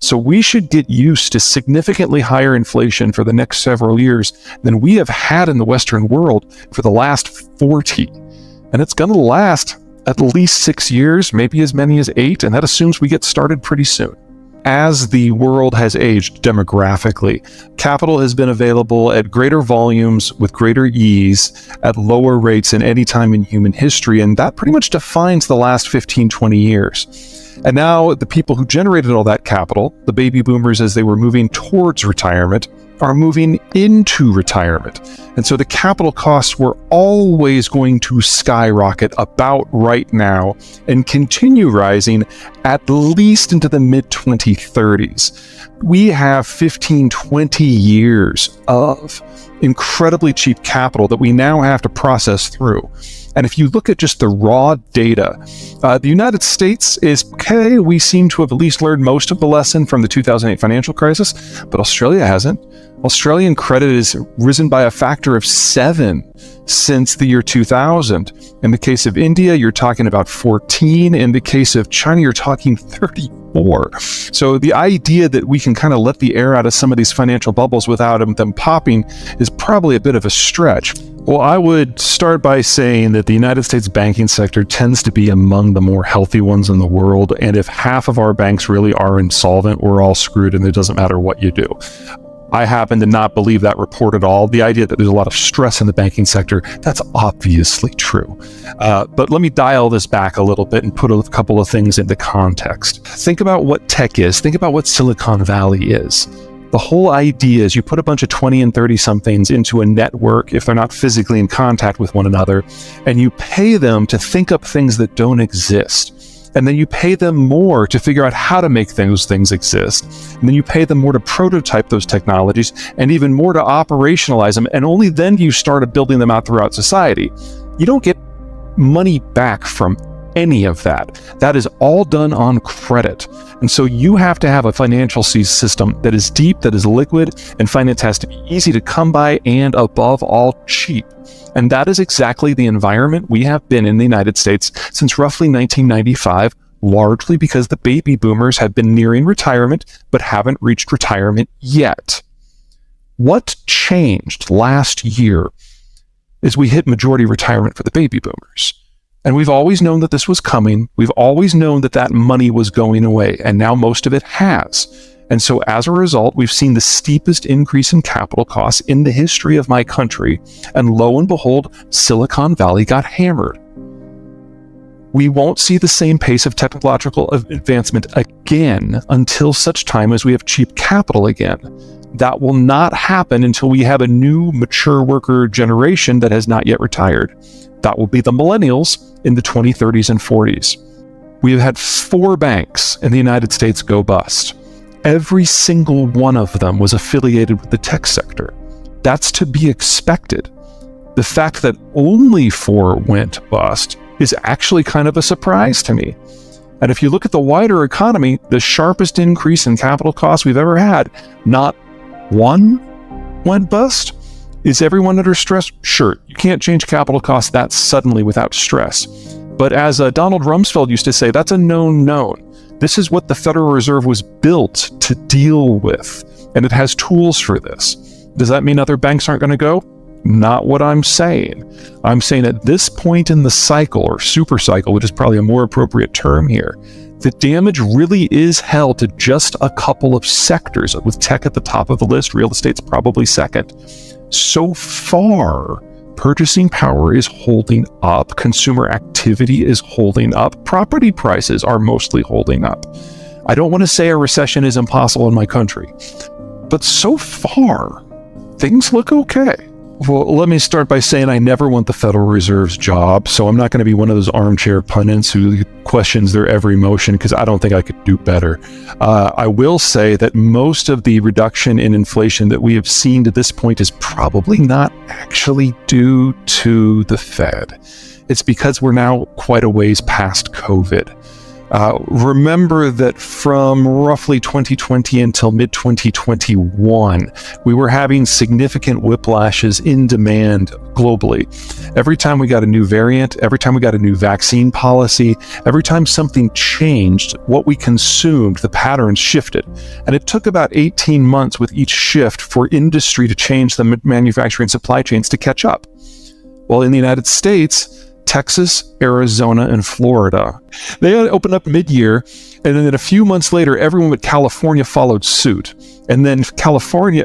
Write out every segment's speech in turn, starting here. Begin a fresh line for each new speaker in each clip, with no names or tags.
So we should get used to significantly higher inflation for the next several years than we have had in the Western world for the last 40. And it's going to last at least 6 years, maybe as many as 8, and that assumes we get started pretty soon. As the world has aged demographically, capital has been available at greater volumes with greater ease at lower rates than any time in human history, and that pretty much defines the last 15, 20 years. And now the people who generated all that capital, the baby boomers as they were moving towards retirement, are moving into retirement. And so the capital costs were always going to skyrocket about right now and continue rising at least into the mid-2030s. We have 15, 20 years of incredibly cheap capital that we now have to process through. And if you look at just the raw data, the United States is okay. We seem to have at least learned most of the lesson from the 2008 financial crisis, but Australia hasn't. Australian credit has risen by a factor of 7 since the year 2000. In the case of India, you're talking about 14. In the case of China, you're talking 34. So the idea that we can kind of let the air out of some of these financial bubbles without them popping is probably a bit of a stretch. Well, I would start by saying that the United States banking sector tends to be among the more healthy ones in the world. And if half of our banks really are insolvent, we're all screwed and it doesn't matter what you do. I happen to not believe that report at all. The idea that there's a lot of stress in the banking sector, that's obviously true. But let me dial this back a little bit and put a couple of things into context. Think about what tech is. Think about what Silicon Valley is. The whole idea is you put a bunch of 20 and 30 somethings into a network if they're not physically in contact with one another, and you pay them to think up things that don't exist. And then you pay them more to figure out how to make those things exist. And then you pay them more to prototype those technologies and even more to operationalize them. And only then do you start building them out throughout society. You don't get money back from any of that. That is all done on credit. And so you have to have a financial system that is deep, that is liquid, and finance has to be easy to come by and above all cheap. And that is exactly the environment we have been in the United States since roughly 1995, largely because the baby boomers have been nearing retirement, but haven't reached retirement yet. What changed last year is we hit majority retirement for the baby boomers. And we've always known that this was coming. We've always known that that money was going away, and now most of it has. And so as a result, we've seen the steepest increase in capital costs in the history of my country. And lo and behold, Silicon Valley got hammered. We won't see the same pace of technological advancement again until such time as we have cheap capital again. That will not happen until we have a new mature worker generation that has not yet retired. That will be the millennials in the 2030s and 40s. We have had 4 banks in the United States go bust. Every single one of them was affiliated with the tech sector. That's to be expected. The fact that only 4 went bust is actually kind of a surprise to me. And if you look at the wider economy, the sharpest increase in capital costs we've ever had, not one went bust. Is everyone under stress? Sure, you can't change capital costs that suddenly without stress. But as Donald Rumsfeld used to say, that's a known. This is what the Federal Reserve was built to deal with, and it has tools for this. Does that mean other banks aren't going to go? Not what I'm saying. I'm saying at this point in the cycle, or super cycle, which is probably a more appropriate term here, the damage really is held to just a couple of sectors, with tech at the top of the list, real estate's probably second. So far, purchasing power is holding up, consumer activity is holding up, property prices are mostly holding up. I don't want to say a recession is impossible in my country, but so far, things look okay. Well, let me start by saying I never want the Federal Reserve's job, so I'm not going to be one of those armchair pundits who questions their every motion, because I don't think I could do better. I will say that most of the reduction in inflation that we have seen to this point is probably not actually due to the Fed. It's because we're now quite a ways past COVID. Remember that from roughly 2020 until mid-2021, we were having significant whiplashes in demand globally. Every time we got a new variant, every time we got a new vaccine policy, every time something changed, what we consumed, the patterns shifted. And it took about 18 months with each shift for industry to change the manufacturing supply chains to catch up. Well, in the United States, Texas, Arizona, and Florida, they opened up mid-year, and then a few months later, everyone but California followed suit. And then California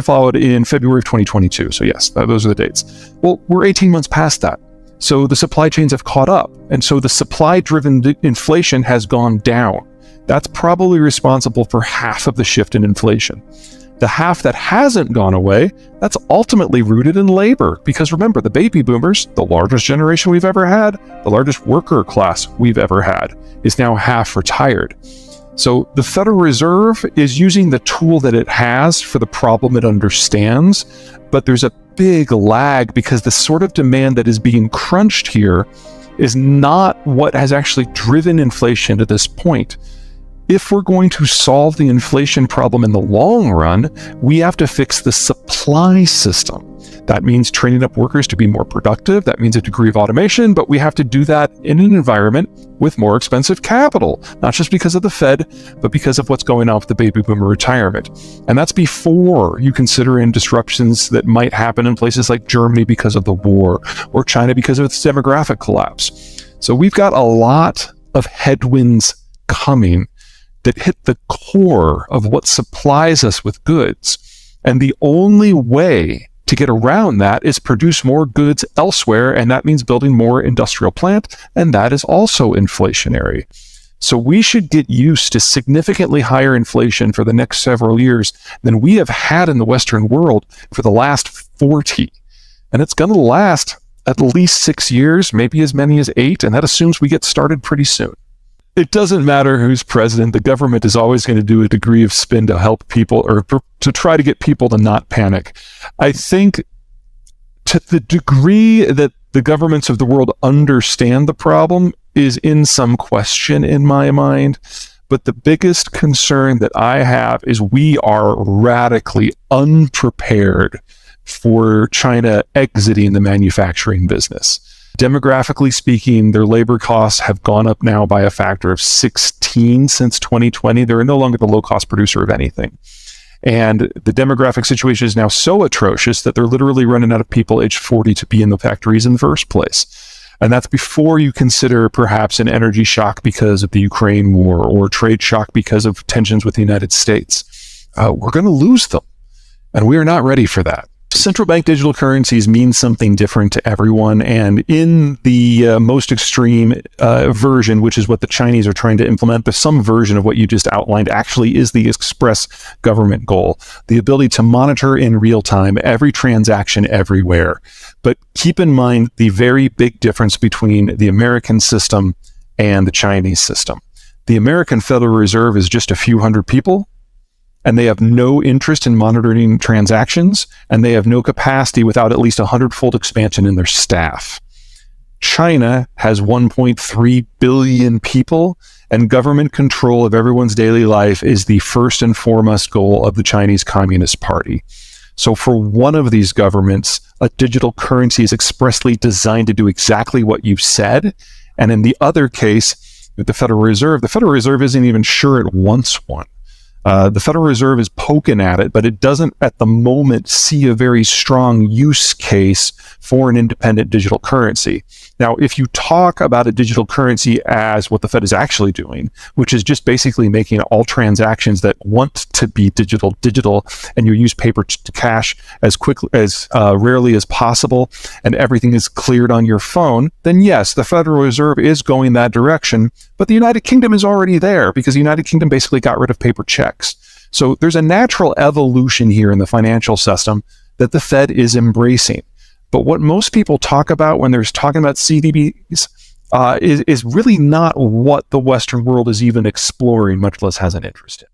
followed in February of 2022. So yes, those are the dates. Well, we're 18 months past that. So the supply chains have caught up. And so the supply-driven inflation has gone down. That's probably responsible for half of the shift in inflation. The half that hasn't gone away, that's ultimately rooted in labor. Because remember, the baby boomers, the largest generation we've ever had, the largest worker class we've ever had, is now half retired. So the Federal Reserve is using the tool that it has for the problem it understands, but there's a big lag because the sort of demand that is being crunched here is not what has actually driven inflation to this point. If we're going to solve the inflation problem in the long run, we have to fix the supply system. That means training up workers to be more productive. That means a degree of automation, but we have to do that in an environment with more expensive capital, not just because of the Fed, but because of what's going on with the baby boomer retirement. And that's before you consider in disruptions that might happen in places like Germany because of the war, or China because of its demographic collapse. So we've got a lot of headwinds coming that hit the core of what supplies us with goods. And the only way to get around that is produce more goods elsewhere, and that means building more industrial plant, and that is also inflationary. So we should get used to significantly higher inflation for the next several years than we have had in the Western world for the last 40. And it's going to last at least 6 years, maybe as many as 8, and that assumes we get started pretty soon. It doesn't matter who's president. The government is always going to do a degree of spin to help people or to try to get people to not panic. I think to the degree that the governments of the world understand the problem is in some question in my mind. But the biggest concern that I have is we are radically unprepared for China exiting the manufacturing business. Demographically speaking, their labor costs have gone up now by a factor of 16 since 2020. They're no longer the low-cost producer of anything. And the demographic situation is now so atrocious that they're literally running out of people aged 40 to be in the factories in the first place. And that's before you consider perhaps an energy shock because of the Ukraine war or trade shock because of tensions with the United States. We're going to lose them, and we are not ready for that. Central bank digital currencies mean something different to everyone, and in the most extreme version, which is what the Chinese are trying to implement, there's some version of what you just outlined actually is the express government goal, the ability to monitor in real time every transaction everywhere. But keep in mind the very big difference between the American system and the Chinese system. The American Federal Reserve is just a few hundred people, and they have no interest in monitoring transactions, and they have no capacity without at least 100-fold expansion in their staff. China has 1.3 billion people, and government control of everyone's daily life is the first and foremost goal of the Chinese Communist Party. So for one of these governments, a digital currency is expressly designed to do exactly what you said, and in the other case, with the Federal Reserve isn't even sure it wants one. The Federal Reserve is poking at it, but it doesn't at the moment see a very strong use case for an independent digital currency. Now, if you talk about a digital currency as what the Fed is actually doing, which is just basically making all transactions that want to be digital, and you use paper to cash as quickly as rarely as possible, and everything is cleared on your phone, then yes, the Federal Reserve is going that direction. But the United Kingdom is already there because the United Kingdom basically got rid of paper checks. So there's a natural evolution here in the financial system that the Fed is embracing. But what most people talk about when they're talking about CDBs is really not what the Western world is even exploring, much less has an interest in.